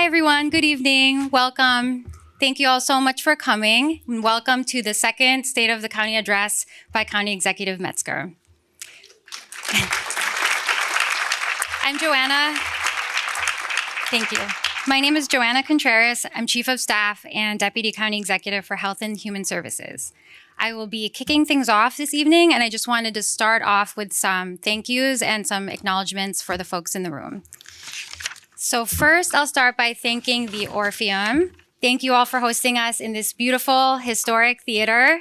Hi, everyone. Good evening. Welcome. Thank you all so much for coming, and welcome to the second State of the County Address by County Executive Metzger. I'm Joanna. Thank you. My name is Joanna Contreras. I'm Chief of Staff and Deputy County Executive for Health and Human Services. I will be kicking things off this evening, and I just wanted to start off with some thank yous and some acknowledgements for the folks in the room. So first, I'll start by thanking the Orpheum. Thank you all for hosting us in this beautiful, historic theater.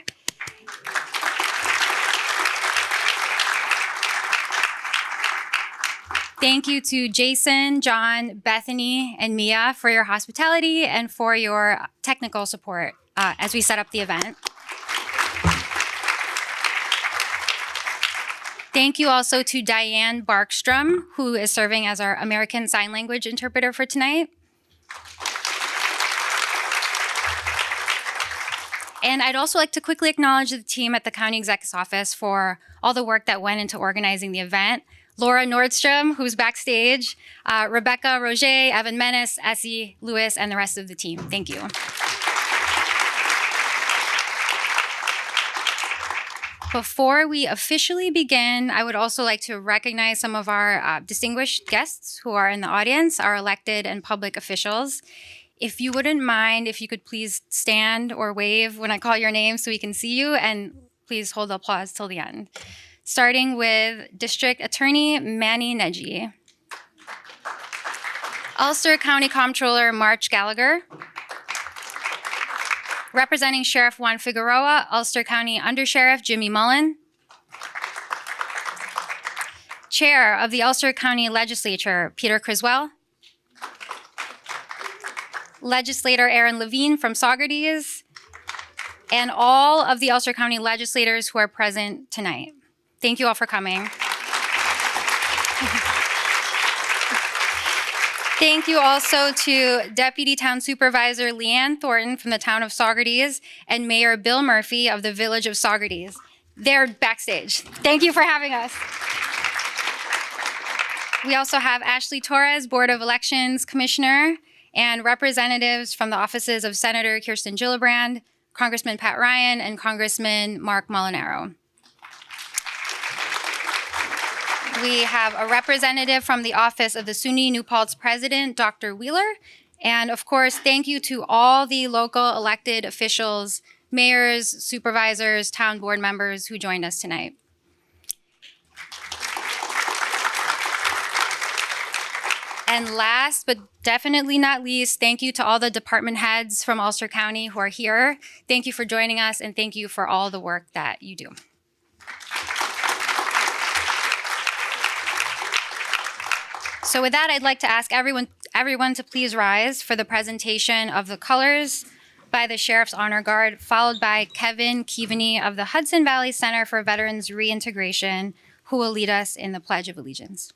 Thank you to Jason, John, Bethany, and Mia for your hospitality and for your technical support as we set up the event. Thank you also to Diane Barkstrom, who is serving as our American Sign Language interpreter for tonight. And I'd also like to quickly acknowledge the team at the County Exec's office for all the work that went into organizing the event. Laura Nordstrom, who's backstage, Rebecca Roger, Evan Menace, Essie Lewis, and the rest of the team. Thank you. Before we officially begin, I would also like to recognize some of our distinguished guests who are in the audience, our elected and public officials. If you wouldn't mind, if you could please stand or wave when I call your name so we can see you, and please hold the applause till the end. Starting with District Attorney Manny Neji. Ulster County Comptroller March Gallagher. Representing Sheriff Juan Figueroa, Ulster County Undersheriff Jimmy Mullen. Chair of the Ulster County Legislature, Peter Criswell. Legislator Aaron Levine from Saugerties, and all of the Ulster County legislators who are present tonight. Thank you all for coming. Thank you also to Deputy Town Supervisor Leanne Thornton from the town of Saugerties and Mayor Bill Murphy of the village of Saugerties. They're backstage. Thank you for having us. We also have Ashley Torres, Board of Elections Commissioner, and representatives from the offices of Senator Kirsten Gillibrand, Congressman Pat Ryan, and Congressman Mark Molinaro. We have a representative from the office of the SUNY New Paltz president, Dr. Wheeler. And of course, thank you to all the local elected officials, mayors, supervisors, town board members who joined us tonight. And last, but definitely not least, thank you to all the department heads from Ulster County who are here. Thank you for joining us, and thank you for all the work that you do. So with that, I'd like to ask everyone to please rise for the presentation of the colors by the Sheriff's Honor Guard, followed by Keaveny of the Hudson Valley Center for Veterans Reintegration, who will lead us in the Pledge of Allegiance.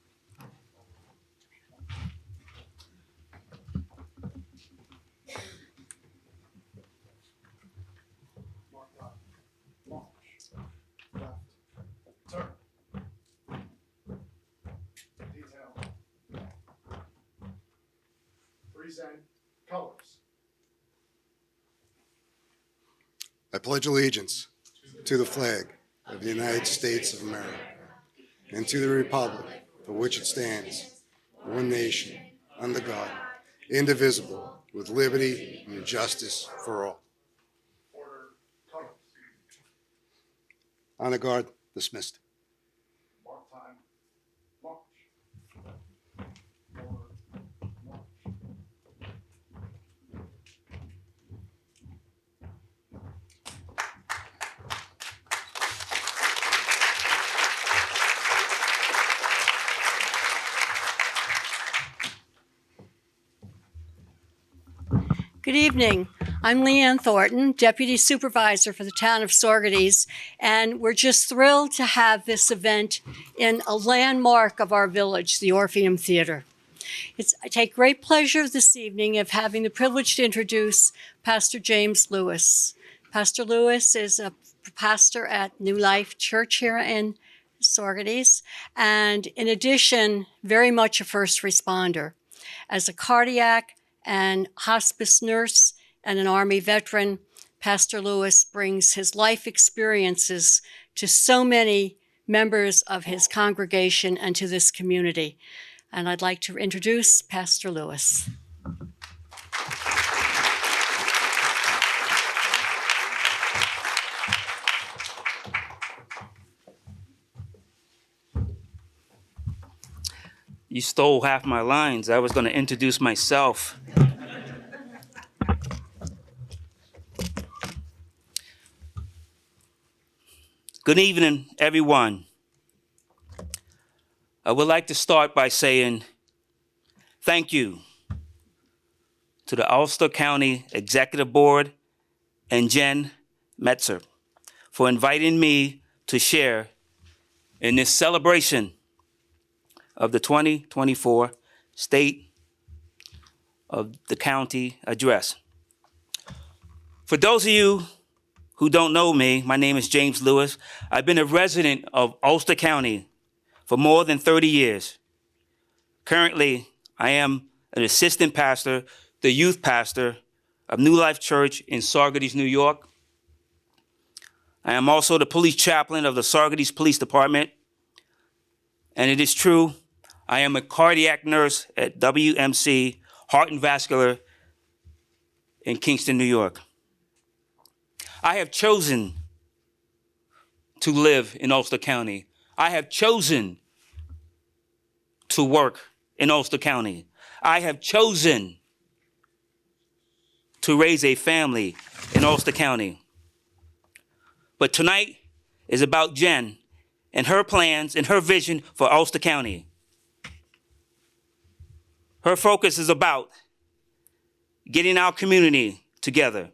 Present colors. I pledge allegiance to the flag of the United States of America and to the republic for which it stands, one nation, under God, indivisible, with liberty and justice for all. Order, colors. Honor guard, dismissed. Mark time, march. Good evening. I'm Leanne Thornton, Deputy Supervisor for the town of Saugerties, and we're just thrilled to have this event in a landmark of our village, the Orpheum Theatre. I take great pleasure this evening of having the privilege to introduce Pastor James Lewis. Pastor Lewis is a pastor at New Life Church here in Saugerties, and in addition, very much a first responder. As a cardiac and hospice nurse and an Army veteran, Pastor Lewis brings his life experiences to so many members of his congregation and to this community. And I'd like to introduce Pastor Lewis. You stole half my lines. I was going to introduce myself. Good evening, everyone. I would like to start by saying thank you to the Ulster County Executive Board and Jen Metzger for inviting me to share in this celebration of the 2024 State of the County Address. For those of you who don't know me, my name is James Lewis. I've been a resident of Ulster County for more than 30 years. Currently, I am an assistant pastor, the youth pastor of New Life Church in Saugerties, New York. I am also the police chaplain of the Saugerties Police Department. And it is true, I am a cardiac nurse at WMC Heart and Vascular in Kingston, New York. I have chosen to live in Ulster County. I have chosen to work in Ulster County. I have chosen to raise a family in Ulster County. But tonight is about Jen and her plans and her vision for Ulster County. Her focus is about getting our community together.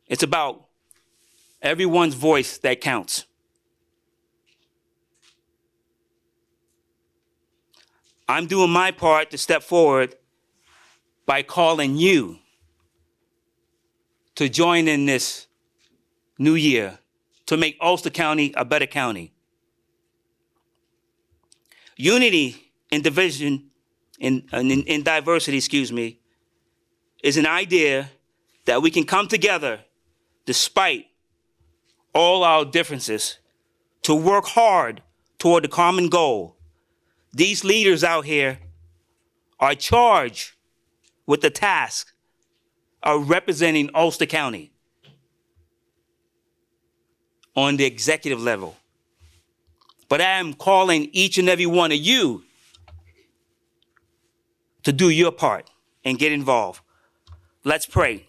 It's about everyone's voice that counts. I'm doing my part to step forward by calling you to join in this new year to make Ulster County a better county. Unity in division, in diversity, is an idea that we can come together despite all our differences to work hard toward the common goal. These leaders out here are charged with the task of representing Ulster County on the executive level. But I am calling each and every one of you to do your part and get involved. Let's pray.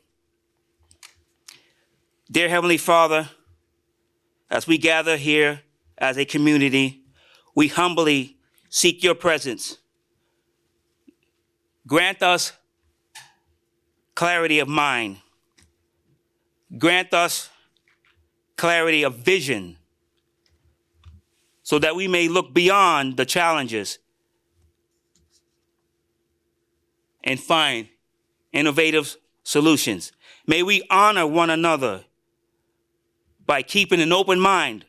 Dear Heavenly Father, as we gather here as a community, we humbly seek your presence. Grant us clarity of mind. Grant us clarity of vision so that we may look beyond the challenges and find innovative solutions. May we honor one another by keeping an open mind.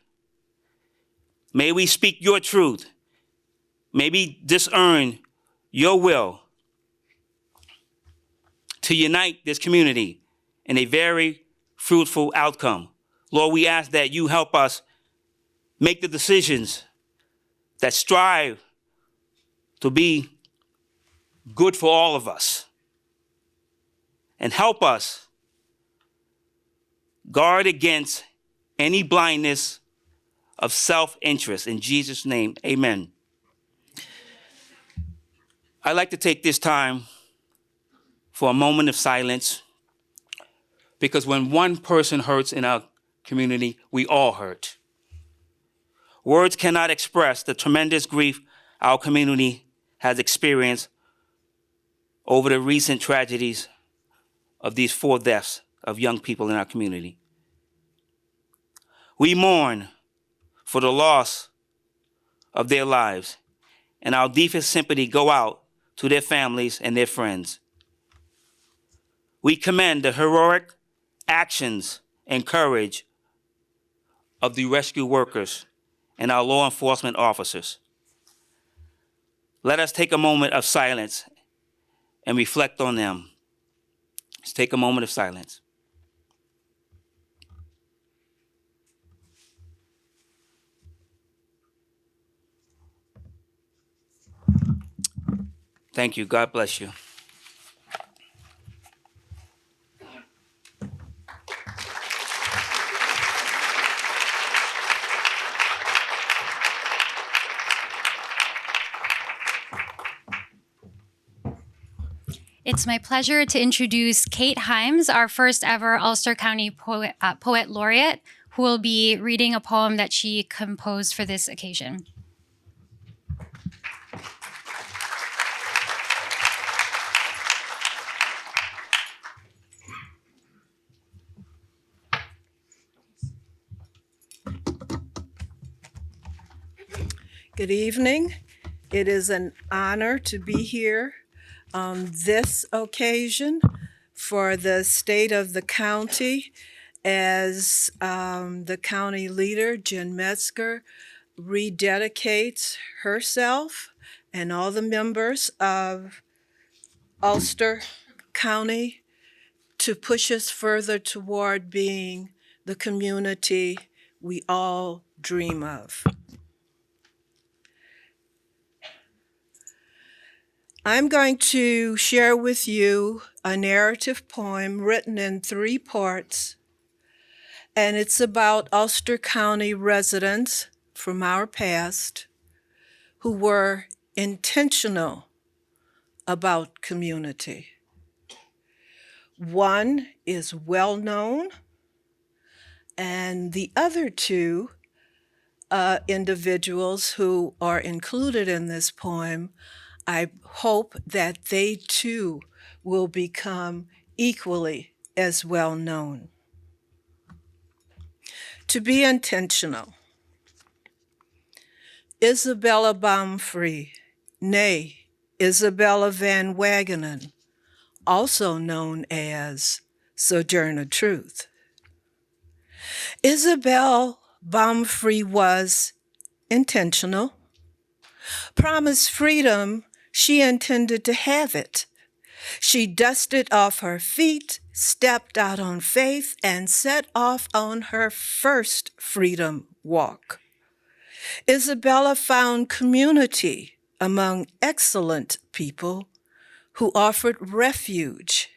May we speak your truth. May we discern your will to unite this community in a very fruitful outcome. Lord, we ask that you help us make the decisions that strive to be good for all of us. And help us guard against any blindness of self-interest. In Jesus' name, amen. I'd like to take this time for a moment of silence, because when one person hurts in our community, we all hurt. Words cannot express the tremendous grief our community has experienced over the recent tragedies of these 4 deaths of young people in our community. We mourn for the loss of their lives, and our deepest sympathy go out to their families and their friends. We commend the heroic actions and courage of the rescue workers and our law enforcement officers. Let us take a moment of silence and reflect on them. Let's take a moment of silence. Thank you. God bless you. It's my pleasure to introduce Kate Hymes, our first ever Ulster County Poet Laureate, who will be reading a poem that she composed for this occasion. Good evening. It is an honor to be here on this occasion for the state of the county as the county leader, Jen Metzger, rededicates herself and all the members of Ulster County to push us further toward being the community we all dream of. I'm going to share with you a narrative poem written in 3 parts, and it's about Ulster County residents from our past who were intentional about community. One is well known, and the other 2 individuals who are included in this poem, I hope that they too will become equally as well known. To be intentional. Isabella Baumfree, née Isabella Van Wagenen, also known as Sojourner Truth. Isabel Baumfree was intentional, promised freedom. She intended to have it. She dusted off her feet, stepped out on faith, and set off on her first freedom walk. Isabella found community among excellent people who offered refuge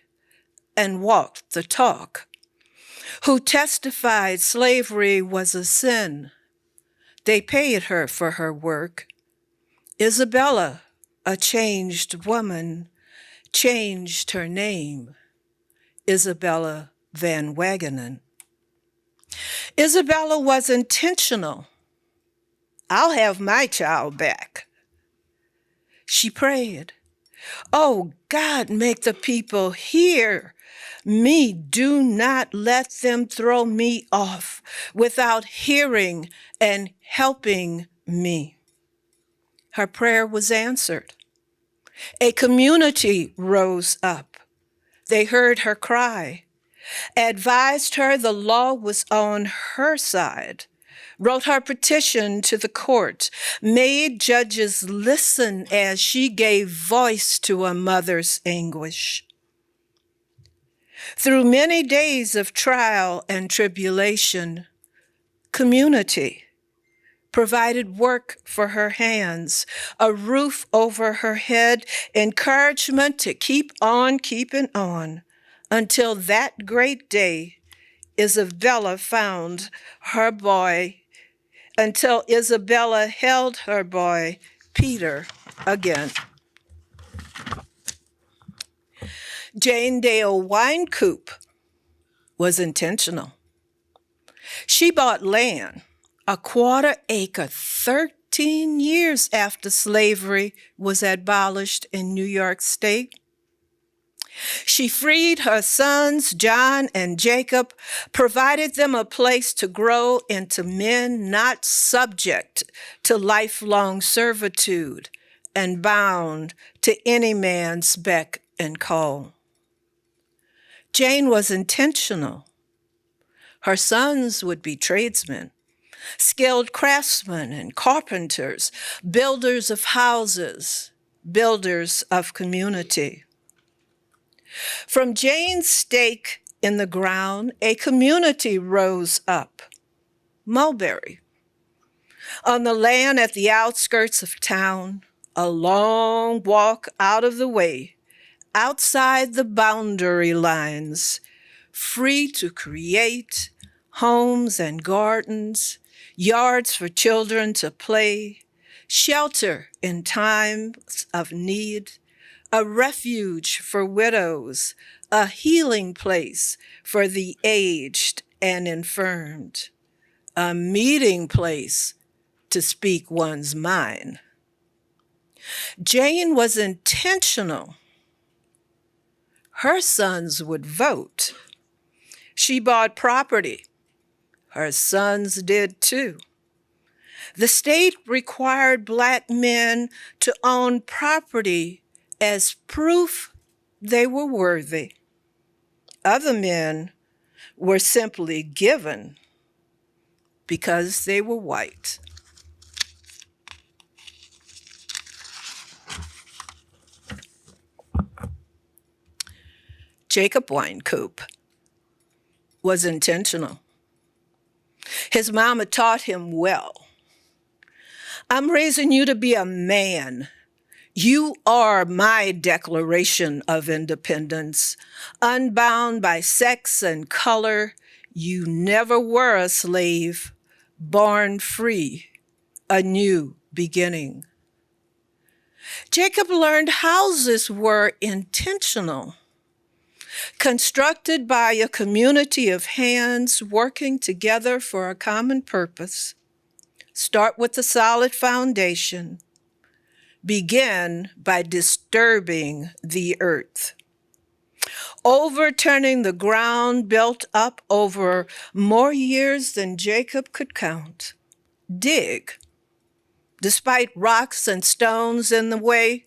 and walked the talk, who testified slavery was a sin. They paid her for her work. Isabella, a changed woman, changed her name, Isabella Van Wagenen. Isabella was intentional. I'll have my child back. She prayed, oh God, make the people hear me. Do not let them throw me off without hearing and helping me. Her prayer was answered. A community rose up. They heard her cry, advised her the law was on her side, wrote her petition to the court, made judges listen as she gave voice to a mother's anguish. Through many days of trial and tribulation, community provided work for her hands, a roof over her head, encouragement to keep on keeping on, until that great day, Isabella found her boy, until Isabella held her boy, Peter, again. Jane Dale Winecoop was intentional. She bought land, a 1/4 acre, 13 years after slavery was abolished in New York State. She freed her sons, John and Jacob, provided them a place to grow into men not subject to lifelong servitude and bound to any man's beck and call. Jane was intentional. Her sons would be tradesmen, skilled craftsmen and carpenters, builders of houses, builders of community. From Jane's stake in the ground, a community rose up, Mulberry. On the land at the outskirts of town, a long walk out of the way, outside the boundary lines, free to create homes and gardens, yards for children to play, shelter in times of need, a refuge for widows, a healing place for the aged and infirmed, a meeting place to speak one's mind. Jane was intentional. Her sons would vote. She bought property. Her sons did too. The state required Black men to own property as proof they were worthy. Other men were simply given because they were white. Jacob Wynkoop was intentional. His mama taught him well. I'm raising you to be a man. You are my Declaration of Independence. Unbound by sex and color, you never were a slave, born free, a new beginning. Jacob learned houses were intentional, constructed by a community of hands working together for a common purpose. Start with a solid foundation. Begin by disturbing the earth. Overturning the ground built up over more years than Jacob could count. Dig. Despite rocks and stones in the way,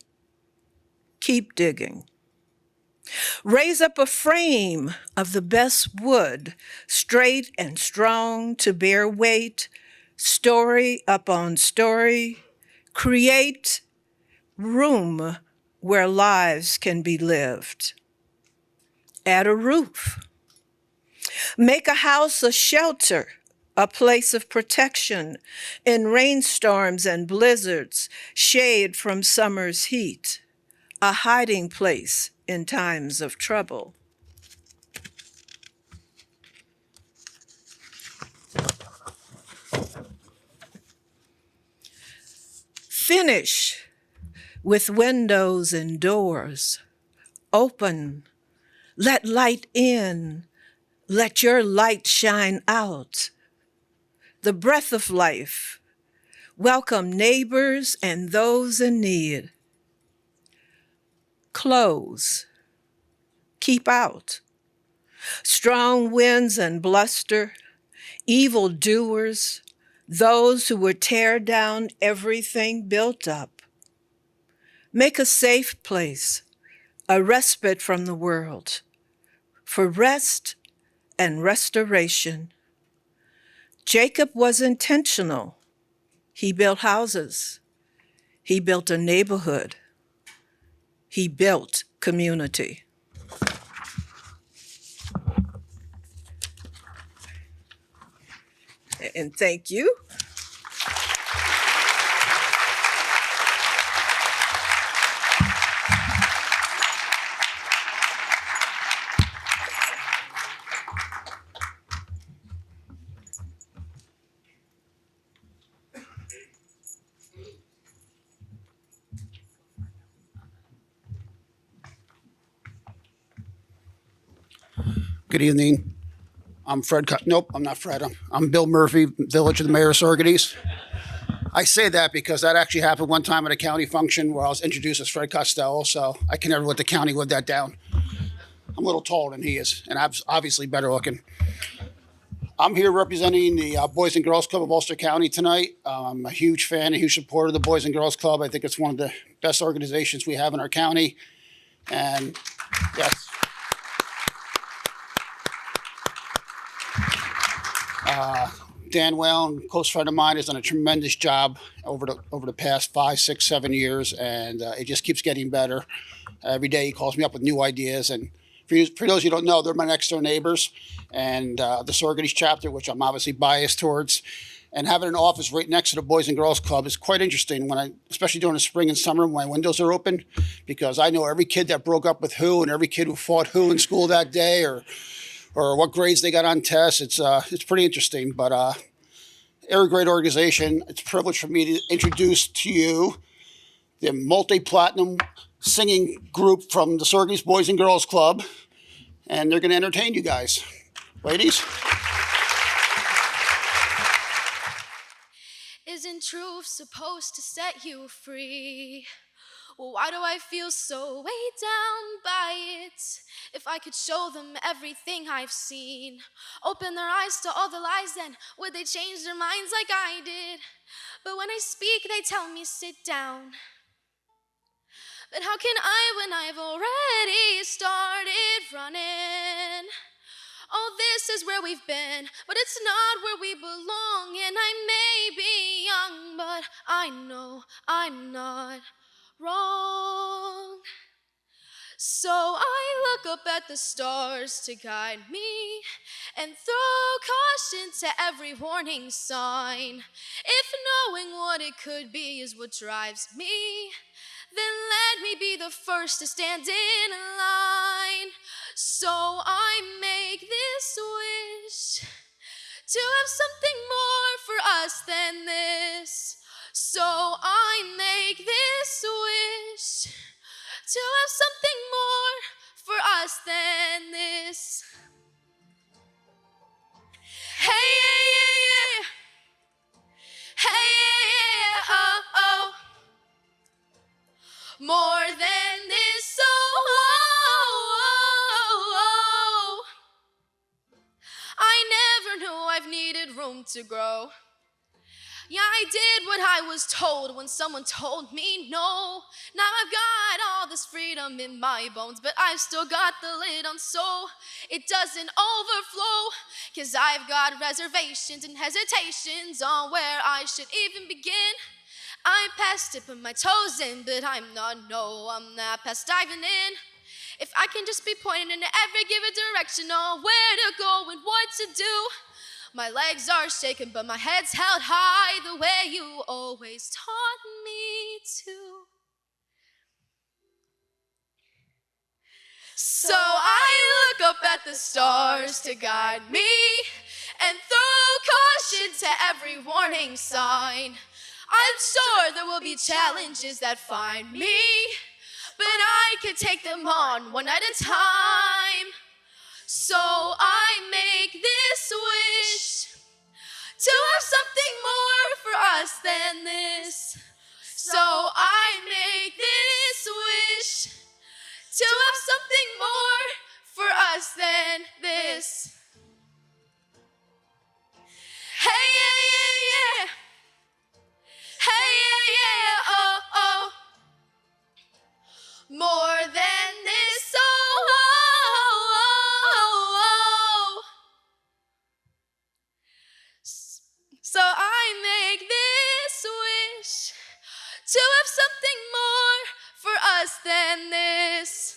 keep digging. Raise up a frame of the best wood, straight and strong to bear weight, story upon story. Create room where lives can be lived. Add a roof. Make a house a shelter, a place of protection in rainstorms and blizzards, shade from summer's heat, a hiding place in times of trouble. Finish with windows and doors. Open, let light in, let your light shine out. The breath of life. Welcome neighbors and those in need. Close, keep out. Strong winds and bluster, evil doers, those who would tear down everything built up. Make a safe place, a respite from the world, for rest and restoration. Jacob was intentional. He built houses. He built a neighborhood. He built community. And thank you. Good evening. I'm Fred. Nope, I'm not Fred. I'm Bill Murphy, Village of the Mayor of Saugerties. I say that because that actually happened one time at a county function where I was introduced as Fred Costello, so I can never let the county live that down. I'm a little taller than he is, and I'm obviously better looking. I'm here representing the Boys and Girls Club of Ulster County tonight. I'm a huge fan, a huge supporter of the Boys and Girls Club. I think it's one of the best organizations we have in our county. And yes. Dan Whalen, a close friend of mine, has done a tremendous job over the past 5, 6, 7 years, and it just keeps getting better. Every day he calls me up with new ideas, and for those you don't know, they're my next door neighbors, and the Saugerties chapter, which I'm obviously biased towards, and having an office right next to the Boys and Girls Club is quite interesting especially during the spring and summer when my windows are open, because I know every kid that broke up with who and every kid who fought who in school that day, or what grades they got on tests. It's pretty interesting, but they're a great organization. It's a privilege for me to introduce to you the multi-platinum singing group from the Saugerties Boys and Girls Club, and they're going to entertain you guys. Ladies? Isn't truth supposed to set you free? Well, why do I feel so weighed down by it? If I could show them everything I've seen, open their eyes to all the lies, then would they change their minds like I did? But when I speak, they tell me sit down. But how can I when I've already started running? Oh, this is where we've been, but it's not where we belong. And I may be young, but I know I'm not wrong. So I look up at the stars to guide me and throw caution to every warning sign. If knowing what it could be is what drives me, then let me be the first to stand in line. So I make this wish to have something more for us than this. So I make this wish to have something more for us than this. Hey, yeah, yeah, yeah. Hey, yeah, yeah, oh, oh. More than this, oh, oh, oh, oh. I never knew I've needed room to grow. Yeah, I did what I was told when someone told me no. Now I've got all this freedom in my bones, but I've still got the lid on so it doesn't overflow. 'Cause I've got reservations and hesitations on where I should even begin. I'm past dipping my toes in, but I'm not past diving in. If I can just be pointed in every given direction on where to go and what to do. My legs are shaking, but my head's held high the way you always taught me to. So I look up at the stars to guide me and throw caution to every warning sign. I'm sure there will be challenges that find me, but I can take them on one at a time. So I make this wish to have something more for us than this. So I make this wish to have something more for us than this. Hey, yeah, yeah, yeah. Hey, yeah, yeah, oh, oh. More than this, oh, oh, oh, oh. So I make this wish to have something more for us than this.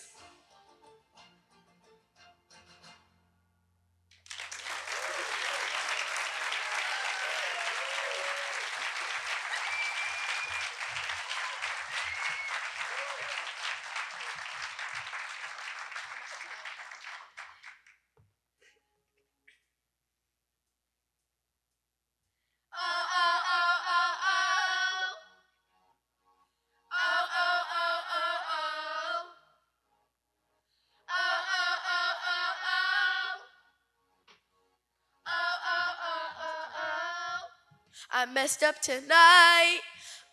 I messed up tonight.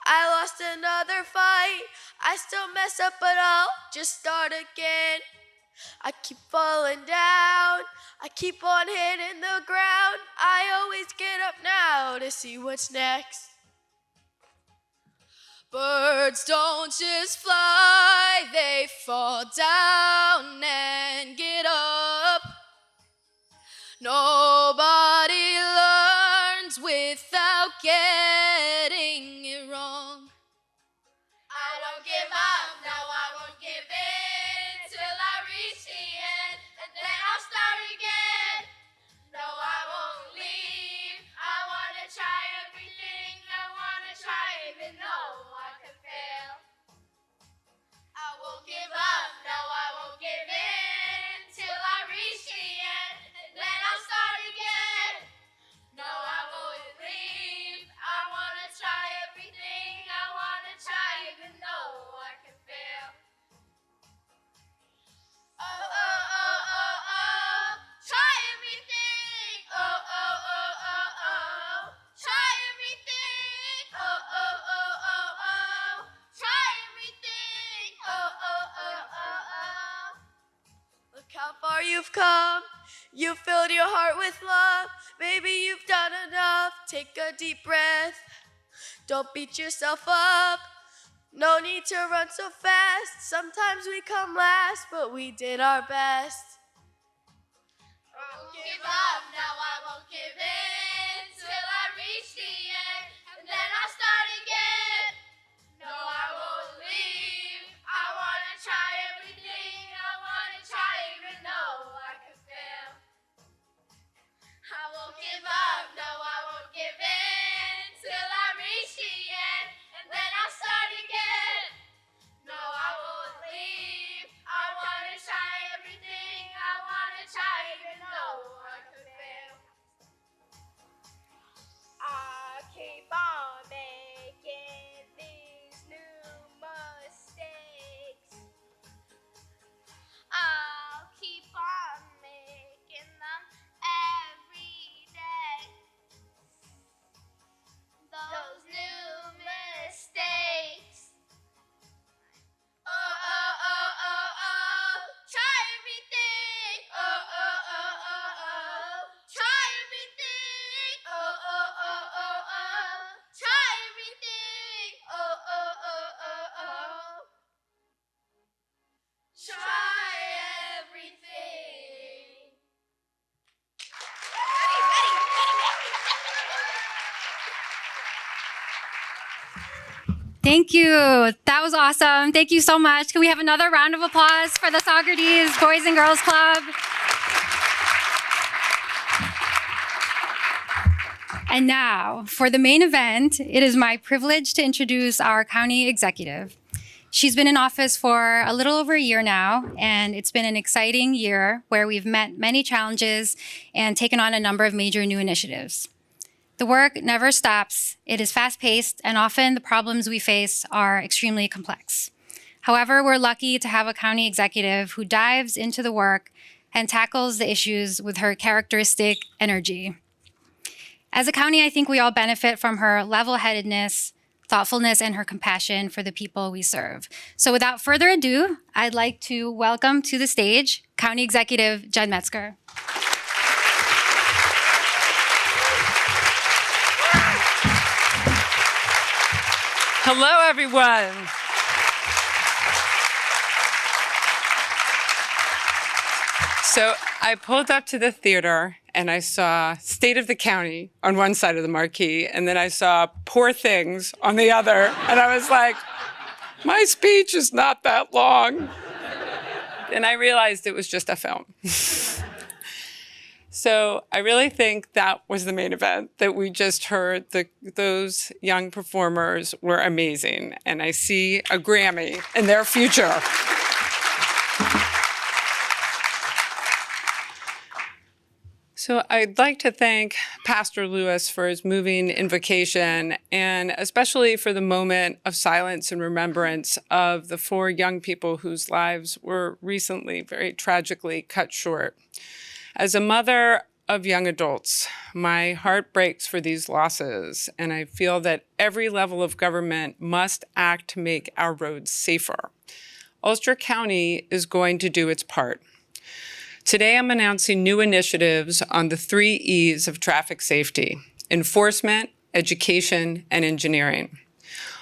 I lost another fight. I still mess up, but I'll just start again. I keep falling down. I keep on hitting the ground. I always get up now to see what's next. Birds don't just fly, they fall down and get up. Nobody learns you've come. You filled your heart with love. Baby, you've done enough. Take a deep breath. Don't beat yourself up. No need to run so fast. Sometimes we come last, but we did our best. I won't give up, now I won't give in till I reach the end, and then I'll start again. No, I won't leave. I wanna try everything. I wanna try even though I could fail. I won't give up, no, I won't give in till I reach the end, and then I'll start again. No, I won't leave. I wanna try everything. I wanna try even though I could fail. I keep on making these new mistakes. I'll keep on making them every day. Those new mistakes. Oh, oh, oh, oh, oh. Try everything. Oh, oh, oh, oh, oh. Try everything. Oh, oh, oh, oh, oh. Try everything. Oh, oh, oh, oh, oh. Try everything. Thank you. That was awesome. Thank you so much. Can we have another round of applause for the Saugerties Boys and Girls Club? And now, for the main event, it is my privilege to introduce our county executive. She's been in office for a little over a year now, and it's been an exciting year where we've met many challenges and taken on a number of major new initiatives. The work never stops. It is fast-paced, and often the problems we face are extremely complex. However, we're lucky to have a county executive who dives into the work and tackles the issues with her characteristic energy. As a county, I think we all benefit from her level-headedness, thoughtfulness, and her compassion for the people we serve. So without further ado, I'd like to welcome to the stage County Executive Jen Metzger. Hello, everyone. So I pulled up to the theater and I saw State of the County on one side of the marquee, and then I saw Poor Things on the other, and I was like, my speech is not that long. And I realized it was just a film. So I really think that was the main event that we just heard. Those young performers were amazing, and I see a Grammy in their future. So I'd like to thank Pastor Lewis for his moving invocation, and especially for the moment of silence and remembrance of the 4 young people whose lives were recently very tragically cut short. As a mother of young adults, my heart breaks for these losses, and I feel that every level of government must act to make our roads safer. Ulster County is going to do its part. Today, I'm announcing new initiatives on the 3 E's of traffic safety: enforcement, education, and engineering.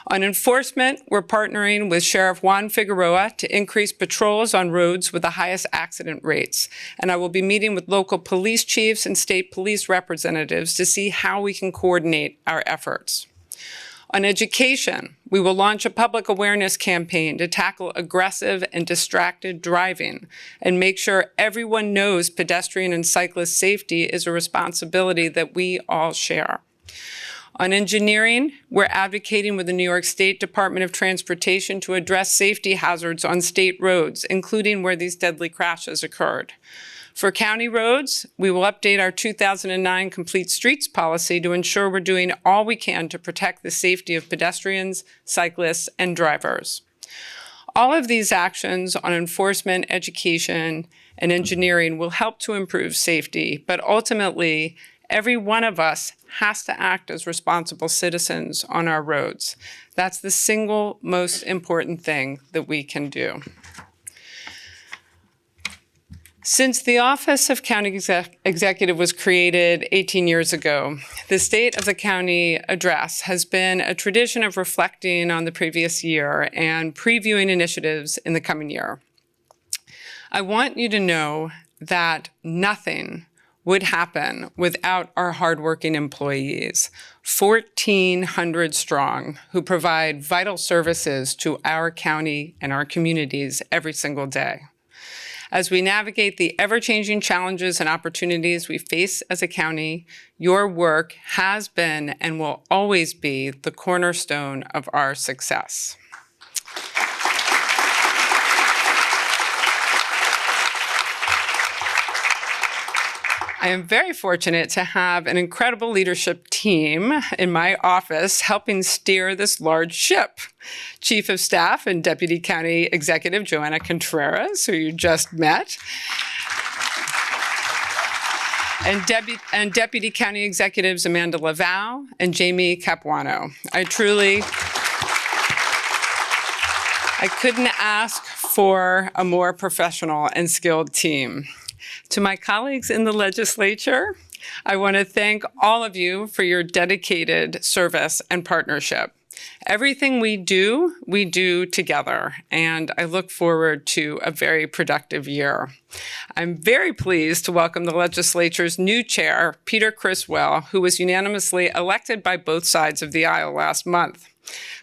On enforcement, we're partnering with Sheriff Juan Figueroa to increase patrols on roads with the highest accident rates. And I will be meeting with local police chiefs and state police representatives to see how we can coordinate our efforts. On education, we will launch a public awareness campaign to tackle aggressive and distracted driving and make sure everyone knows pedestrian and cyclist safety is a responsibility that we all share. On engineering, we're advocating with the New York State Department of Transportation to address safety hazards on state roads, including where these deadly crashes occurred. For county roads, we will update our 2009 Complete Streets policy to ensure we're doing all we can to protect the safety of pedestrians, cyclists, and drivers. All of these actions on enforcement, education, and engineering will help to improve safety, but ultimately, every one of us has to act as responsible citizens on our roads. That's the single most important thing that we can do. Since the Office of County Executive was created 18 years ago, the State of the County Address has been a tradition of reflecting on the previous year and previewing initiatives in the coming year. I want you to know that nothing would happen without our hardworking employees, 1,400 strong, who provide vital services to our county and our communities every single day. As we navigate the ever-changing challenges and opportunities we face as a county, your work has been and will always be the cornerstone of our success. I am very fortunate to have an incredible leadership team in my office helping steer this large ship. Chief of Staff and Deputy County Executive Joanna Contreras, who you just met, and Deputy County Executives Amanda Laval and Jamie Capuano. I couldn't ask for a more professional and skilled team. To my colleagues in the legislature, I want to thank all of you for your dedicated service and partnership. Everything we do together, and I look forward to a very productive year. I'm very pleased to welcome the legislature's new chair, Peter Criswell, who was unanimously elected by both sides of the aisle last month.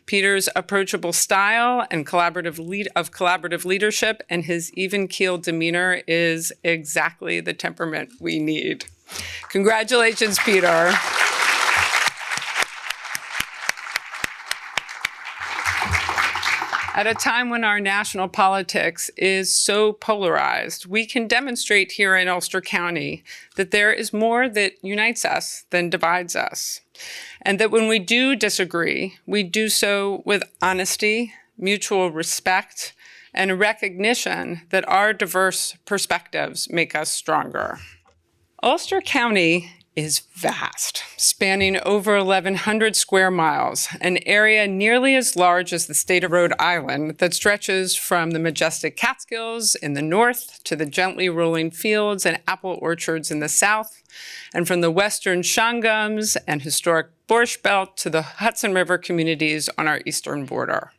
Peter's approachable style and collaborative leadership and his even-keeled demeanor is exactly the temperament we need. Congratulations, Peter. At a time when our national politics is so polarized, we can demonstrate here in Ulster County that there is more that unites us than divides us. And that when we do disagree, we do so with honesty, mutual respect, and a recognition that our diverse perspectives make us stronger. Ulster County is vast, spanning over 1,100 square miles, an area nearly as large as the state of Rhode Island that stretches from the majestic Catskills in the north to the gently rolling fields and apple orchards in the south, and from the western Shangums and historic Borscht Belt to the Hudson River communities on our eastern border.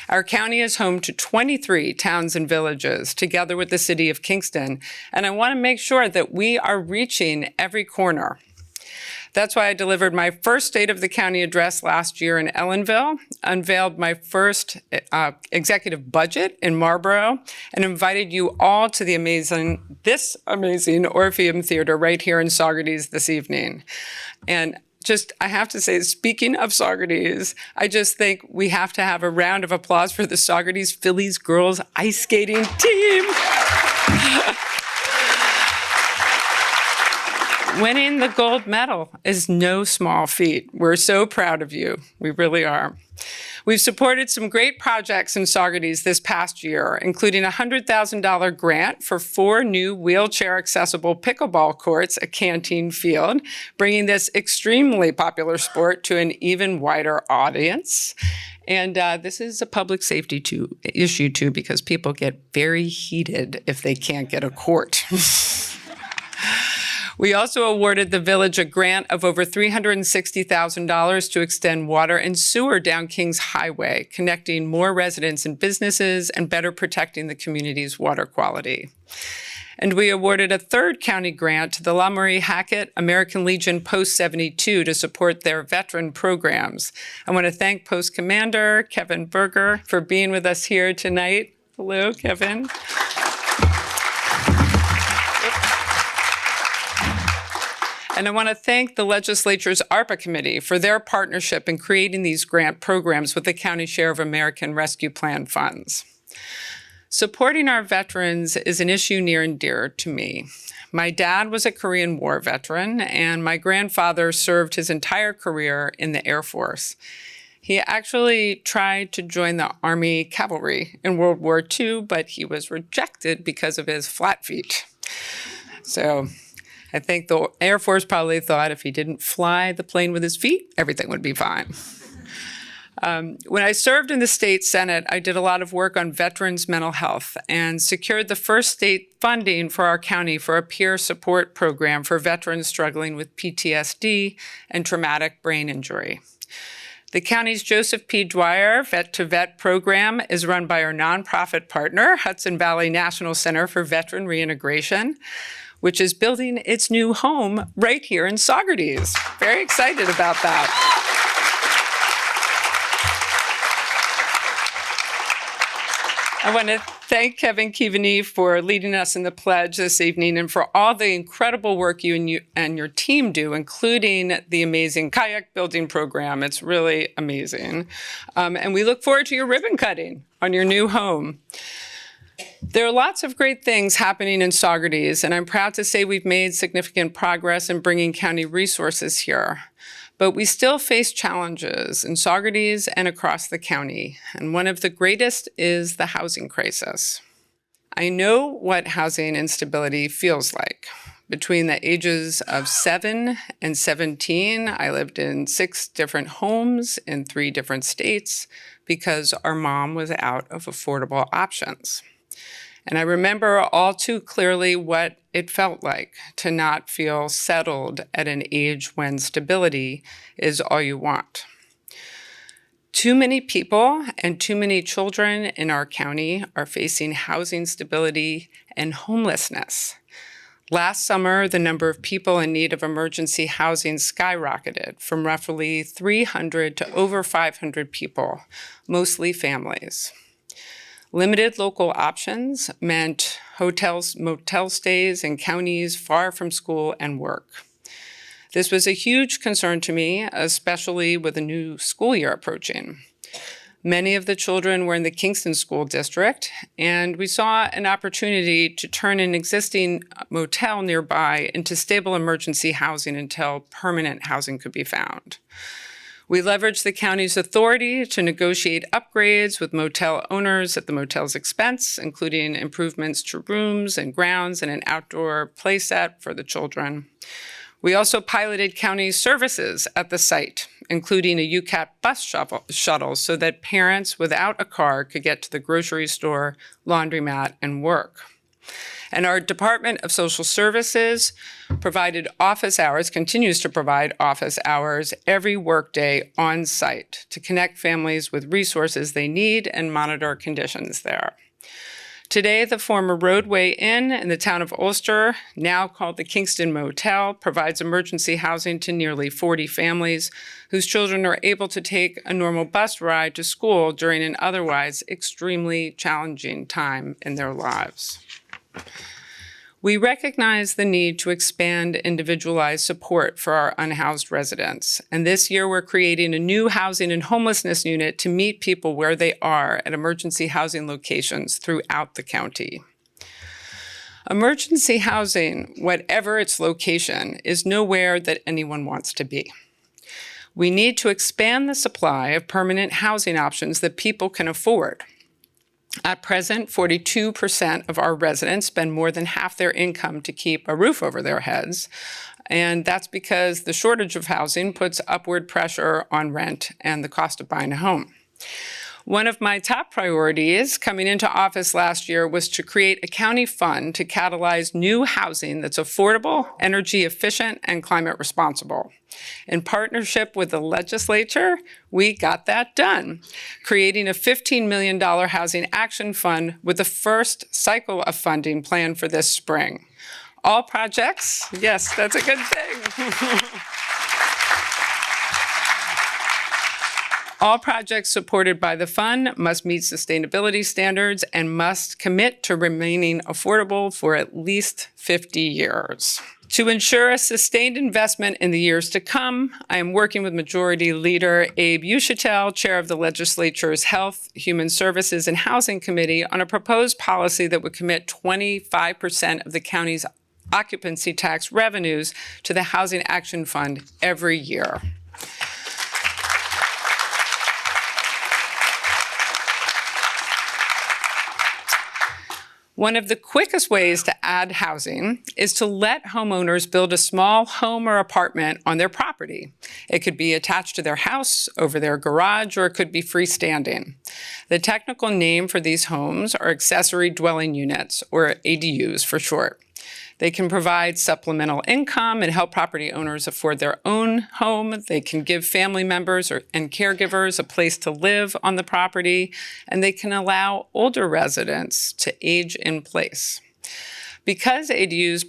Our county is home to 23 towns and villages, together with the city of Kingston, and I want to make sure that we are reaching every corner. That's why I delivered my first State of the County address last year in Ellenville, unveiled my first executive budget in Marlborough, and invited you all to this amazing Orpheum Theatre right here in Saugerties this evening. And I have to say, speaking of Saugerties, I just think we have to have a round of applause for the Saugerties Phillies girls ice skating team. Winning the gold medal is no small feat. We're so proud of you. We really are. We've supported some great projects in Saugerties this past year, including a $100,000 grant for 4 new wheelchair-accessible pickleball courts at Canteen Field, bringing this extremely popular sport to an even wider audience. And this is a public safety issue, too, because people get very heated if they can't get a court. We also awarded the village a grant of over $360,000 to extend water and sewer down Kings Highway, connecting more residents and businesses and better protecting the community's water quality. And we awarded a third county grant to the La Marie Hackett American Legion Post 72 to support their veteran programs. I want to thank Post Commander Kevin Berger for being with us here tonight. Hello, Kevin. And I want to thank the legislature's ARPA committee for their partnership in creating these grant programs with the county share of American Rescue Plan funds. Supporting our veterans is an issue near and dear to me. My dad was a Korean War veteran, and my grandfather served his entire career in the Air Force. He actually tried to join the Army cavalry in World War II, but he was rejected because of his flat feet. So I think the Air Force probably thought if he didn't fly the plane with his feet, everything would be fine. When I served in the state Senate, I did a lot of work on veterans' mental health and secured the first state funding for our county for a peer support program for veterans struggling with PTSD and traumatic brain injury. The county's Joseph P. Dwyer Vet to Vet program is run by our nonprofit partner, Hudson Valley National Center for Veteran Reintegration, which is building its new home right here in Saugerties. Very excited about that. I want to thank Keaveny for leading us in the pledge this evening and for all the incredible work you and your team do, including the amazing kayak building program. It's really amazing. And we look forward to your ribbon cutting on your new home. There are lots of great things happening in Saugerties, and I'm proud to say we've made significant progress in bringing county resources here. But we still face challenges in Saugerties and across the county, and one of the greatest is the housing crisis. I know what housing instability feels like. Between the ages of 7 and 17, I lived in 6 different homes in 3 different states because our mom was out of affordable options. And I remember all too clearly what it felt like to not feel settled at an age when stability is all you want. Too many people and too many children in our county are facing housing instability and homelessness. Last summer, the number of people in need of emergency housing skyrocketed from roughly 300 to over 500 people, mostly families. Limited local options meant hotels, motel stays in counties far from school and work. This was a huge concern to me, especially with a new school year approaching. Many of the children were in the Kingston School District, and we saw an opportunity to turn an existing motel nearby into stable emergency housing until permanent housing could be found. We leveraged the county's authority to negotiate upgrades with motel owners at the motel's expense, including improvements to rooms and grounds and an outdoor play set for the children. We also piloted county services at the site, including a UCAT bus shuttle so that parents without a car could get to the grocery store, laundromat, and work. And our Department of Social Services provided office hours, continues to provide office hours every workday on site to connect families with resources they need and monitor conditions there. Today, the former Roadway Inn in the town of Ulster, now called the Kingston Motel, provides emergency housing to nearly 40 families whose children are able to take a normal bus ride to school during an otherwise extremely challenging time in their lives. We recognize the need to expand individualized support for our unhoused residents, and this year we're creating a new housing and homelessness unit to meet people where they are at emergency housing locations throughout the county. Emergency housing, whatever its location, is nowhere that anyone wants to be. We need to expand the supply of permanent housing options that people can afford. At present, 42% of our residents spend more than half their income to keep a roof over their heads, and that's because the shortage of housing puts upward pressure on rent and the cost of buying a home. One of my top priorities coming into office last year was to create a county fund to catalyze new housing that's affordable, energy efficient, and climate responsible. In partnership with the legislature, we got that done, creating a $15 million housing action fund with the first cycle of funding planned for this spring. All projects, yes, that's a good thing. All projects supported by the fund must meet sustainability standards and must commit to remaining affordable for at least 50 years. To ensure a sustained investment in the years to come, I am working with Majority Leader Abe Uschitel, Chair of the Legislature's Health, Human Services, and Housing Committee, on a proposed policy that would commit 25% of the county's occupancy tax revenues to the Housing Action Fund every year. One of the quickest ways to add housing is to let homeowners build a small home or apartment on their property. It could be attached to their house, over their garage, or it could be freestanding. The technical name for these homes are accessory dwelling units, or ADUs for short. They can provide supplemental income and help property owners afford their own home. They can give family members and caregivers a place to live on the property, and they can allow older residents to age in place. Because ADUs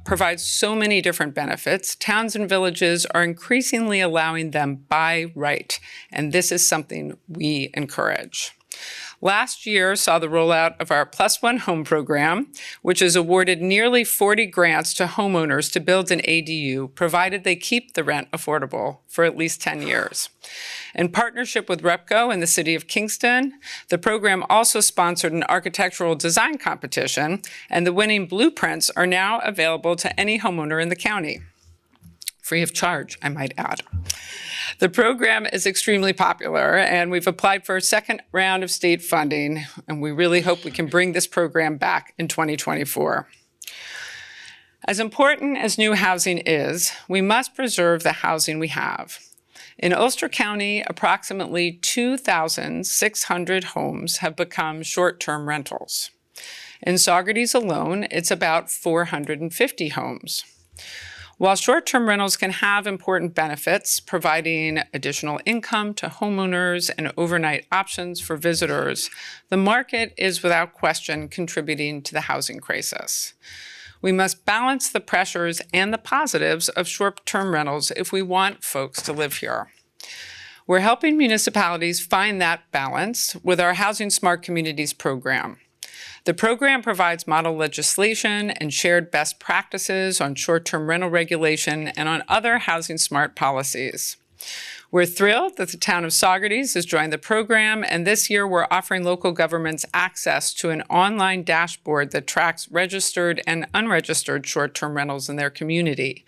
provide so many different benefits, towns and villages are increasingly allowing them by right, and this is something we encourage. Last year saw the rollout of our Plus One Home program, which has awarded nearly 40 grants to homeowners to build an ADU, provided they keep the rent affordable for at least 10 years. In partnership with REPCO and the City of Kingston, the program also sponsored an architectural design competition, and the winning blueprints are now available to any homeowner in the county. Free of charge, I might add. The program is extremely popular, and we've applied for a second round of state funding, and we really hope we can bring this program back in 2024. As important as new housing is, we must preserve the housing we have. In Ulster County, approximately 2,600 homes have become short-term rentals. In Saugerties alone, it's about 450 homes. While short-term rentals can have important benefits, providing additional income to homeowners and overnight options for visitors, the market is without question contributing to the housing crisis. We must balance the pressures and the positives of short-term rentals if we want folks to live here. We're helping municipalities find that balance with our Housing Smart Communities program. The program provides model legislation and shared best practices on short-term rental regulation and on other housing smart policies. We're thrilled that the town of Saugerties has joined the program, and this year we're offering local governments access to an online dashboard that tracks registered and unregistered short-term rentals in their community.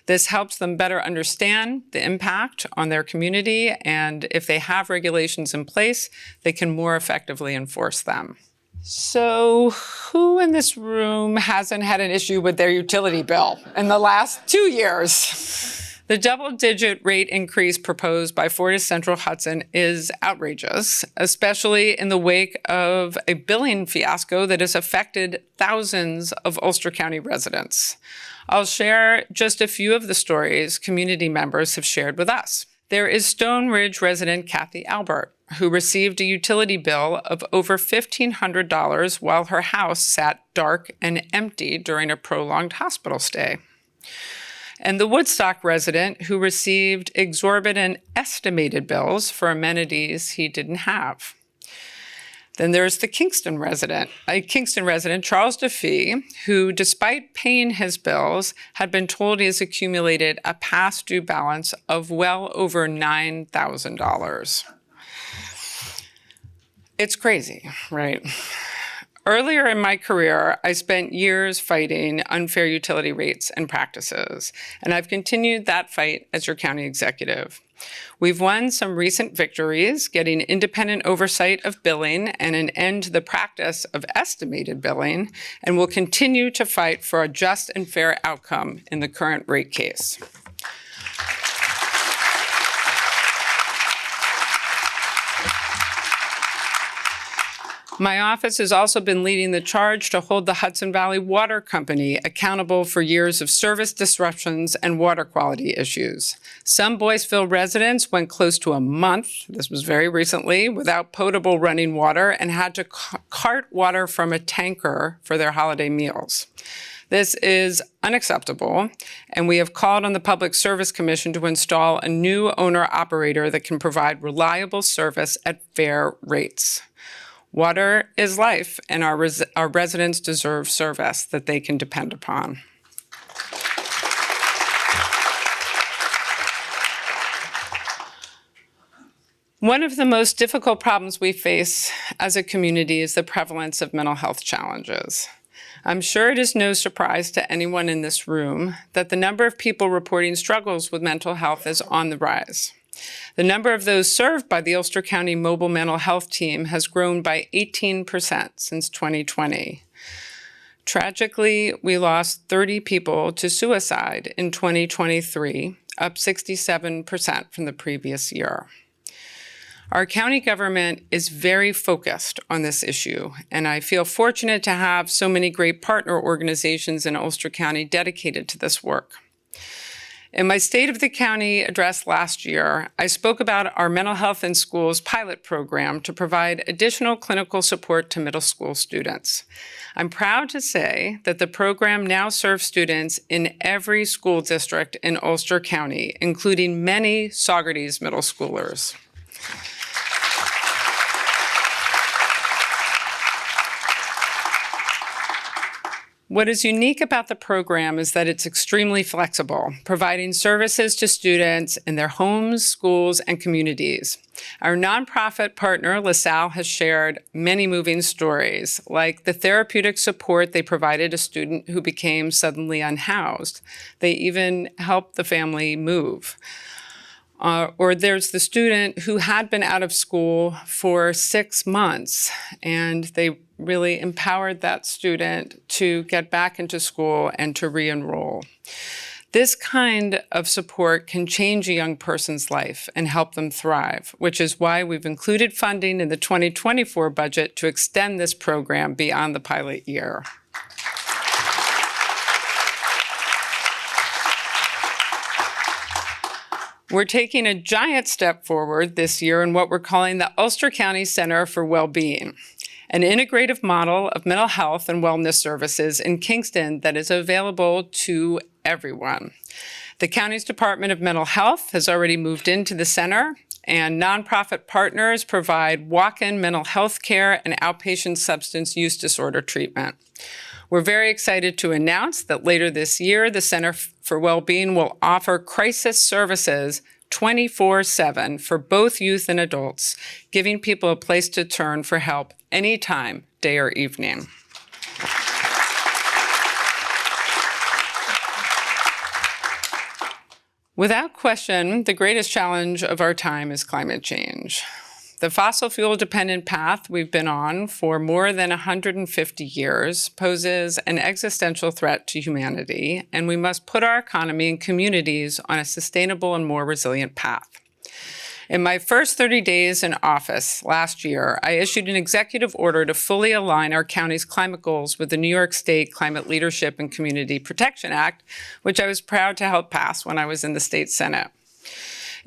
This helps them better understand the impact on their community, and if they have regulations in place, they can more effectively enforce them. So who in this room hasn't had an issue with their utility bill in the last 2 years? The double-digit rate increase proposed by Fortis Central Hudson is outrageous, especially in the wake of a billing fiasco that has affected thousands of Ulster County residents. I'll share just a few of the stories community members have shared with us. There is Stone Ridge resident Kathy Albert, who received a utility bill of over $1,500 while her house sat dark and empty during a prolonged hospital stay. And the Woodstock resident who received exorbitant estimated bills for amenities he didn't have. Then there's the Kingston resident, Charles DeFee, who, despite paying his bills, had been told he has accumulated a past due balance of well over $9,000. It's crazy, right? Earlier in my career, I spent years fighting unfair utility rates and practices, and I've continued that fight as your county executive. We've won some recent victories, getting independent oversight of billing and an end to the practice of estimated billing, and will continue to fight for a just and fair outcome in the current rate case. My office has also been leading the charge to hold the Hudson Valley Water Company accountable for years of service disruptions and water quality issues. Some Boyceville residents went close to a month, this was very recently, without potable running water and had to cart water from a tanker for their holiday meals. This is unacceptable, and we have called on the Public Service Commission to install a new owner-operator that can provide reliable service at fair rates. Water is life, and our residents deserve service that they can depend upon. One of the most difficult problems we face as a community is the prevalence of mental health challenges. I'm sure it is no surprise to anyone in this room that the number of people reporting struggles with mental health is on the rise. The number of those served by the Ulster County Mobile Mental Health Team has grown by 18% since 2020. Tragically, we lost 30 people to suicide in 2023, up 67% from the previous year. Our county government is very focused on this issue, and I feel fortunate to have so many great partner organizations in Ulster County dedicated to this work. In my State of the County address last year, I spoke about our Mental Health in Schools pilot program to provide additional clinical support to middle school students. I'm proud to say that the program now serves students in every school district in Ulster County, including many Saugerties middle schoolers. What is unique about the program is that it's extremely flexible, providing services to students in their homes, schools, and communities. Our nonprofit partner, LaSalle, has shared many moving stories, like the therapeutic support they provided a student who became suddenly unhoused. They even helped the family move. Or there's the student who had been out of school for 6 months, and they really empowered that student to get back into school and to re-enroll. This kind of support can change a young person's life and help them thrive, which is why we've included funding in the 2024 budget to extend this program beyond the pilot year. We're taking a giant step forward this year in what we're calling the Ulster County Center for Wellbeing, an integrative model of mental health and wellness services in Kingston that is available to everyone. The county's Department of Mental Health has already moved into the center, and nonprofit partners provide walk-in mental health care and outpatient substance use disorder treatment. We're very excited to announce that later this year, the Center for Wellbeing will offer crisis services 24/7 for both youth and adults, giving people a place to turn for help anytime, day or evening. Without question, the greatest challenge of our time is climate change. The fossil fuel-dependent path we've been on for more than 150 years poses an existential threat to humanity, and we must put our economy and communities on a sustainable and more resilient path. In my first 30 days in office last year, I issued an executive order to fully align our county's climate goals with the New York State Climate Leadership and Community Protection Act, which I was proud to help pass when I was in the state Senate.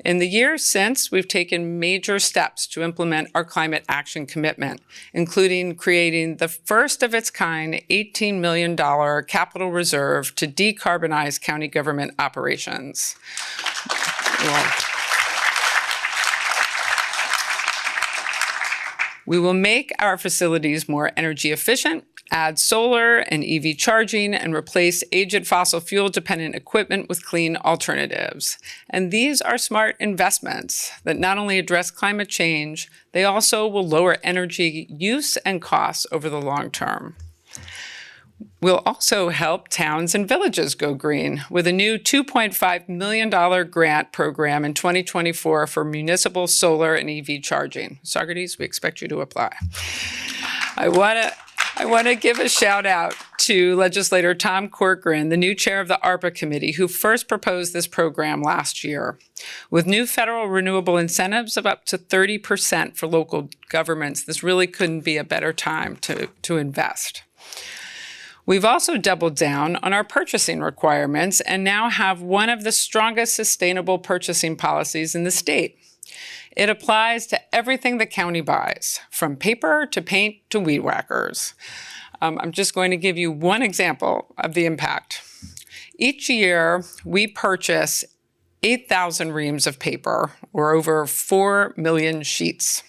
In the years since, we've taken major steps to implement our climate action commitment, including creating the first of its kind $18 million capital reserve to decarbonize county government operations. We will make our facilities more energy efficient, add solar and EV charging, and replace aged fossil fuel-dependent equipment with clean alternatives. And these are smart investments that not only address climate change, they also will lower energy use and costs over the long term. We'll also help towns and villages go green with a new $2.5 million grant program in 2024 for municipal solar and EV charging. Saugerties, we expect you to apply. I want to give a shout out to legislator Tom Corcoran, the new chair of the ARPA committee, who first proposed this program last year. With new federal renewable incentives of up to 30% for local governments, this really couldn't be a better time to invest. We've also doubled down on our purchasing requirements and now have one of the strongest sustainable purchasing policies in the state. It applies to everything the county buys, from paper to paint to weed whackers. I'm just going to give you one example of the impact. Each year, we purchase 8,000 reams of paper, or over 4 million sheets.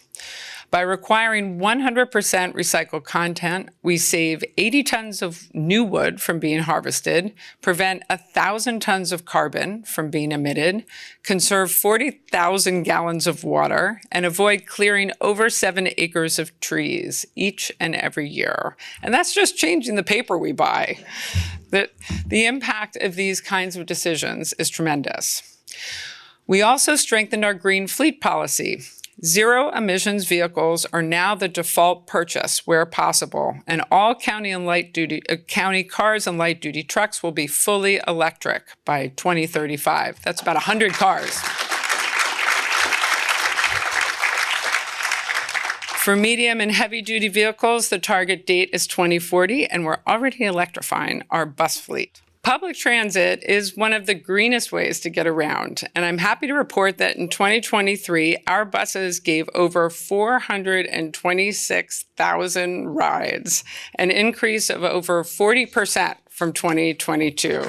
By requiring 100% recycled content, we save 80 tons of new wood from being harvested, prevent 1,000 tons of carbon from being emitted, conserve 40,000 gallons of water, and avoid clearing over 7 acres of trees each and every year. And that's just changing the paper we buy. The impact of these kinds of decisions is tremendous. We also strengthened our green fleet policy. Zero emissions vehicles are now the default purchase where possible, and all county cars and light duty trucks will be fully electric by 2035. That's about 100 cars. For medium and heavy duty vehicles, the target date is 2040, and we're already electrifying our bus fleet. Public transit is one of the greenest ways to get around, and I'm happy to report that in 2023, our buses gave over 426,000 rides, an increase of over 40% from 2022.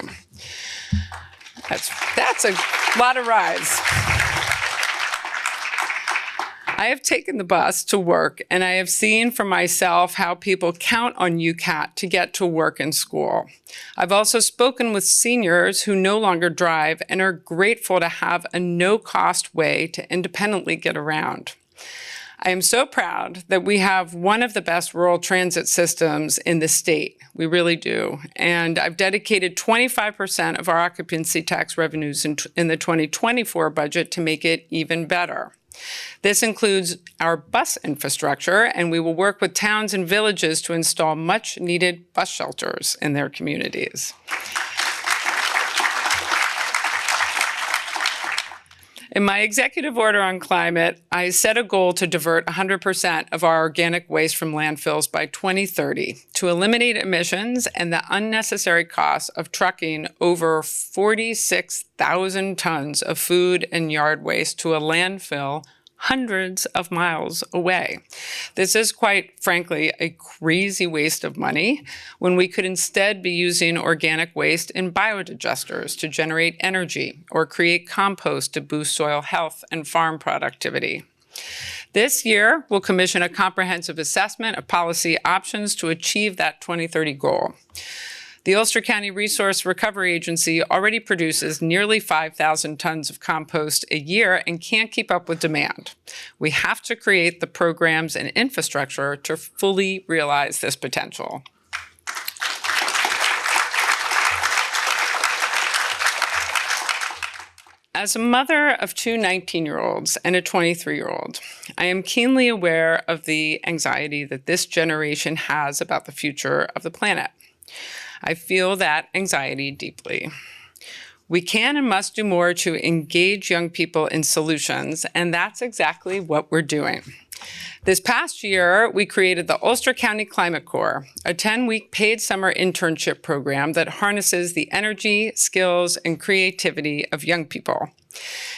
That's a lot of rides. I have taken the bus to work, and I have seen for myself how people count on UCAT to get to work and school. I've also spoken with seniors who no longer drive and are grateful to have a no-cost way to independently get around. I am so proud that we have one of the best rural transit systems in the state. We really do. And I've dedicated 25% of our occupancy tax revenues in the 2024 budget to make it even better. This includes our bus infrastructure, and we will work with towns and villages to install much-needed bus shelters in their communities. In my executive order on climate, I set a goal to divert 100% of our organic waste from landfills by 2030 to eliminate emissions and the unnecessary costs of trucking over 46,000 tons of food and yard waste to a landfill hundreds of miles away. This is, quite frankly, a crazy waste of money when we could instead be using organic waste in biodigesters to generate energy or create compost to boost soil health and farm productivity. This year, we'll commission a comprehensive assessment of policy options to achieve that 2030 goal. The Ulster County Resource Recovery Agency already produces nearly 5,000 tons of compost a year and can't keep up with demand. We have to create the programs and infrastructure to fully realize this potential. As a mother of two 19-year-olds and a 23-year-old, I am keenly aware of the anxiety that this generation has about the future of the planet. I feel that anxiety deeply. We can and must do more to engage young people in solutions, and that's exactly what we're doing. This past year, we created the Ulster County Climate Corps, a 10-week paid summer internship program that harnesses the energy, skills, and creativity of young people.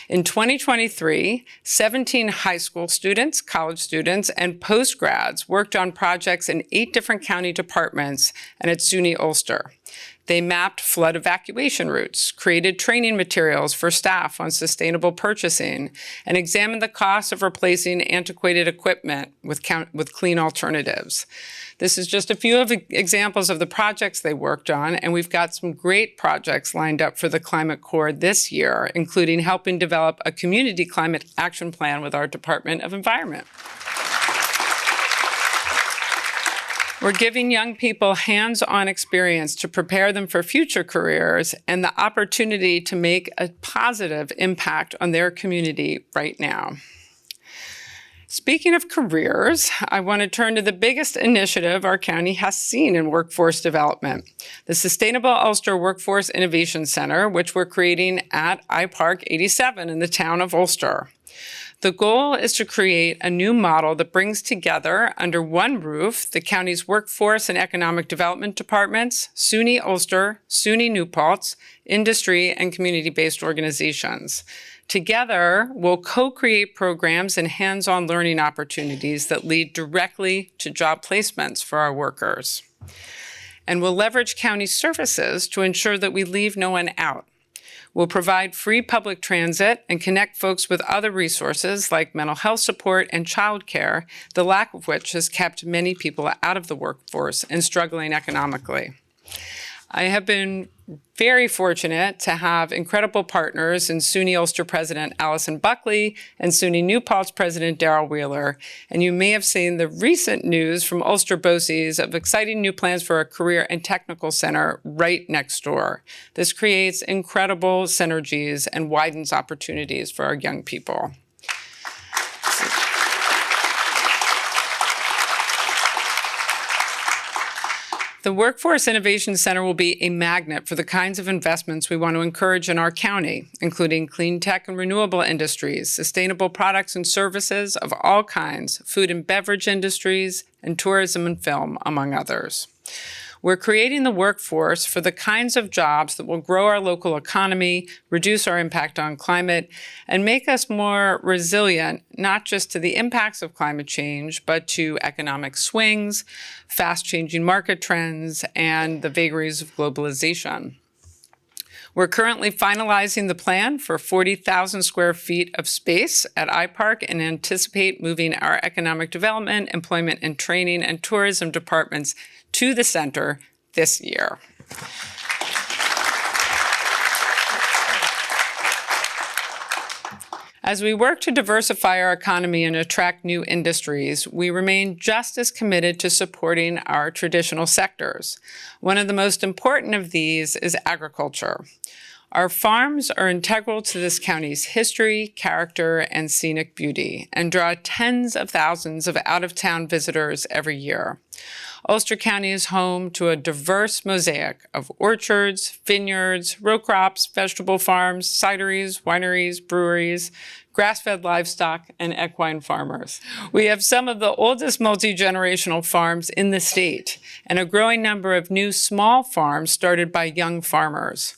In 2023, 17 high school students, college students, and postgrads worked on projects in 8 different county departments and at SUNY Ulster. They mapped flood evacuation routes, created training materials for staff on sustainable purchasing, and examined the cost of replacing antiquated equipment with clean alternatives. This is just a few of the examples of the projects they worked on, and we've got some great projects lined up for the Climate Corps this year, including helping develop a community climate action plan with our Department of Environment. We're giving young people hands-on experience to prepare them for future careers and the opportunity to make a positive impact on their community right now. Speaking of careers, I want to turn to the biggest initiative our county has seen in workforce development, the Sustainable Ulster Workforce Innovation Center, which we're creating at iPark 87 in the town of Ulster. The goal is to create a new model that brings together under one roof the county's workforce and economic development departments, SUNY Ulster, SUNY New Paltz, industry, and community-based organizations. Together, we'll co-create programs and hands-on learning opportunities that lead directly to job placements for our workers. And we'll leverage county services to ensure that we leave no one out. We'll provide free public transit and connect folks with other resources like mental health support and childcare, the lack of which has kept many people out of the workforce and struggling economically. I have been very fortunate to have incredible partners in SUNY Ulster President Alison Buckley and SUNY New Paltz President Daryl Wheeler. And you may have seen the recent news from Ulster BOCES of exciting new plans for a career and technical center right next door. This creates incredible synergies and widens opportunities for our young people. The Workforce Innovation Center will be a magnet for the kinds of investments we want to encourage in our county, including clean tech and renewable industries, sustainable products and services of all kinds, food and beverage industries, and tourism and film, among others. We're creating the workforce for the kinds of jobs that will grow our local economy, reduce our impact on climate, and make us more resilient, not just to the impacts of climate change, but to economic swings, fast-changing market trends, and the vagaries of globalization. We're currently finalizing the plan for 40,000 square feet of space at iPark and anticipate moving our economic development, employment and training, and tourism departments to the center this year. As we work to diversify our economy and attract new industries, we remain just as committed to supporting our traditional sectors. One of the most important of these is agriculture. Our farms are integral to this county's history, character, and scenic beauty, and draw tens of thousands of out-of-town visitors every year. Ulster County is home to a diverse mosaic of orchards, vineyards, row crops, vegetable farms, cideries, wineries, breweries, grass-fed livestock, and equine farmers. We have some of the oldest multi-generational farms in the state, and a growing number of new small farms started by young farmers.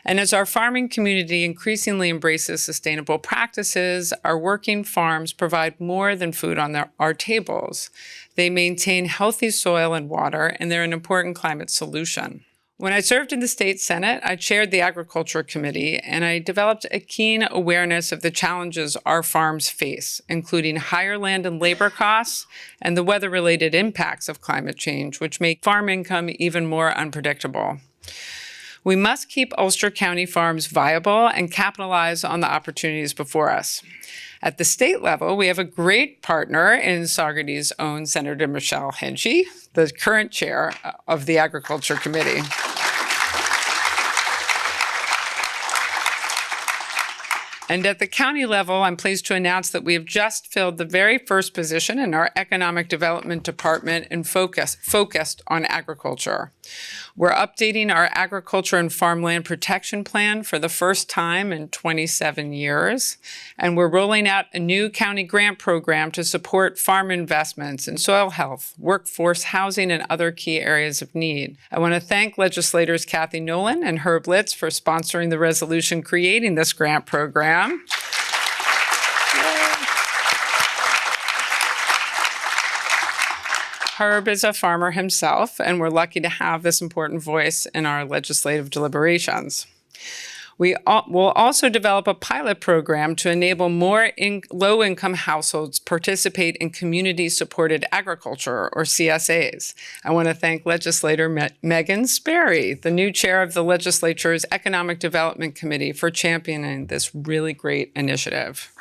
And as our farming community increasingly embraces sustainable practices, our working farms provide more than food on our tables. They maintain healthy soil and water, and they're an important climate solution. When I served in the state Senate, I chaired the Agriculture Committee, and I developed a keen awareness of the challenges our farms face, including higher land and labor costs and the weather-related impacts of climate change, which make farm income even more unpredictable. We must keep Ulster County farms viable and capitalize on the opportunities before us. At the state level, we have a great partner in Saugerties' own Senator Michelle Henchy, the current chair of the Agriculture Committee. And at the county level, I'm pleased to announce that we have just filled the very first position in our Economic Development Department and focused on agriculture. We're updating our agriculture and farmland protection plan for the first time in 27 years. And we're rolling out a new county grant program to support farm investments in soil health, workforce housing, and other key areas of need. I want to thank legislators Kathy Nolan and Herb Litz for sponsoring the resolution creating this grant program. Herb is a farmer himself, and we're lucky to have this important voice in our legislative deliberations. We will also develop a pilot program to enable more low-income households participate in community-supported agriculture, or CSAs. I want to thank legislator Megan Sperry, the new chair of the legislature's Economic Development Committee, for championing this really great initiative.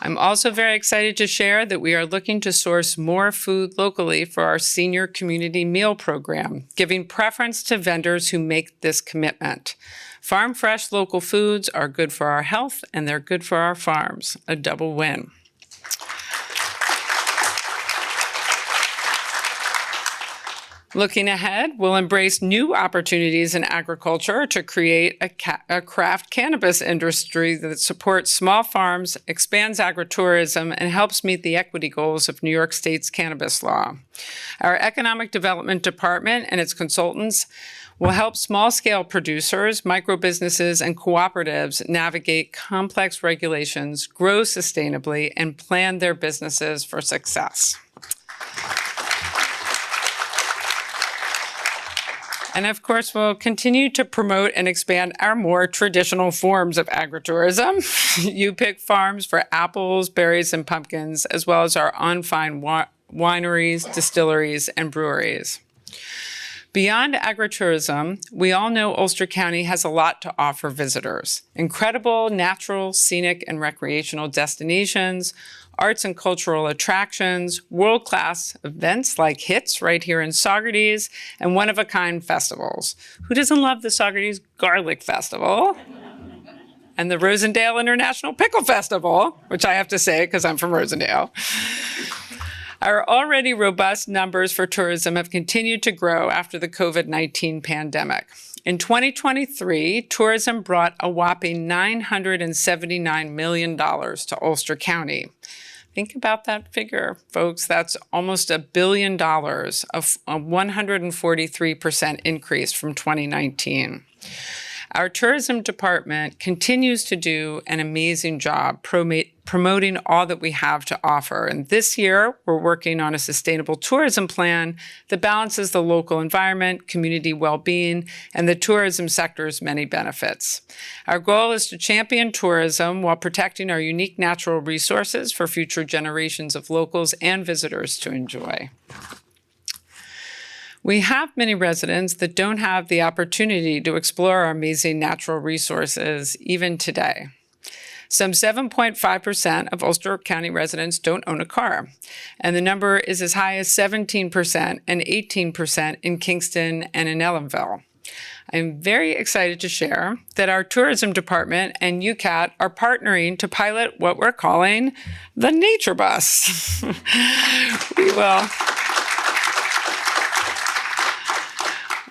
I'm also very excited to share that we are looking to source more food locally for our senior community meal program, giving preference to vendors who make this commitment. Farm fresh local foods are good for our health and they're good for our farms, a double win. Looking ahead, we'll embrace new opportunities in agriculture to create a craft cannabis industry that supports small farms, expands agritourism, and helps meet the equity goals of New York State's cannabis law. Our Economic Development Department and its consultants will help small-scale producers, micro-businesses, and cooperatives navigate complex regulations, grow sustainably, and plan their businesses for success. And of course, we'll continue to promote and expand our more traditional forms of agritourism. You pick farms for apples, berries, and pumpkins, as well as our on-farm wineries, distilleries, and breweries. Beyond agritourism, we all know Ulster County has a lot to offer visitors. Incredible natural, scenic, and recreational destinations, arts and cultural attractions, world-class events like HITS right here in Saugerties, and one-of-a-kind festivals. Who doesn't love the Saugerties Garlic Festival? And the Rosendale International Pickle Festival, which I have to say because I'm from Rosendale. Our already robust numbers for tourism have continued to grow after the COVID-19 pandemic. In 2023, tourism brought a whopping $979 million to Ulster County. Think about that figure, folks. That's almost $1 billion, a 143% increase from 2019. Our tourism department continues to do an amazing job promoting all that we have to offer. And this year, we're working on a sustainable tourism plan that balances the local environment, community well-being, and the tourism sector's many benefits. Our goal is to champion tourism while protecting our unique natural resources for future generations of locals and visitors to enjoy. We have many residents that don't have the opportunity to explore our amazing natural resources even today. Some 7.5% of Ulster County residents don't own a car, and the number is as high as 17% and 18% in Kingston and in Ellenville. I'm very excited to share that our tourism department and UCAT are partnering to pilot what we're calling the Nature Bus.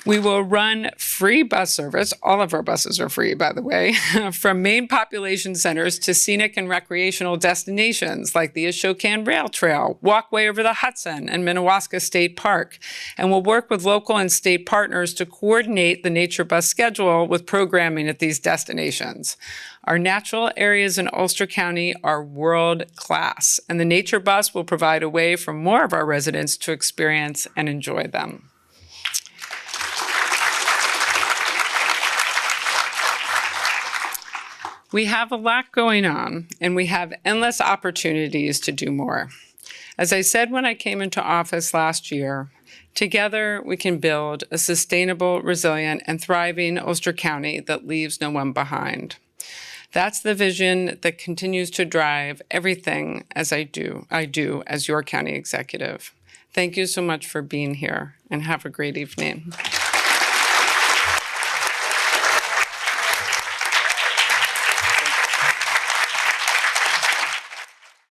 We will run free bus service, all of our buses are free, by the way, from main population centers to scenic and recreational destinations like the Ashokan Rail Trail, Walkway over the Hudson, and Minnewaska State Park. And we'll work with local and state partners to coordinate the Nature Bus schedule with programming at these destinations. Our natural areas in Ulster County are world-class, and the Nature Bus will provide a way for more of our residents to experience and enjoy them. We have a lot going on, and we have endless opportunities to do more. As I said when I came into office last year, together we can build a sustainable, resilient, and thriving Ulster County that leaves no one behind. That's the vision that continues to drive everything I do as your county executive. Thank you so much for being here, and have a great evening.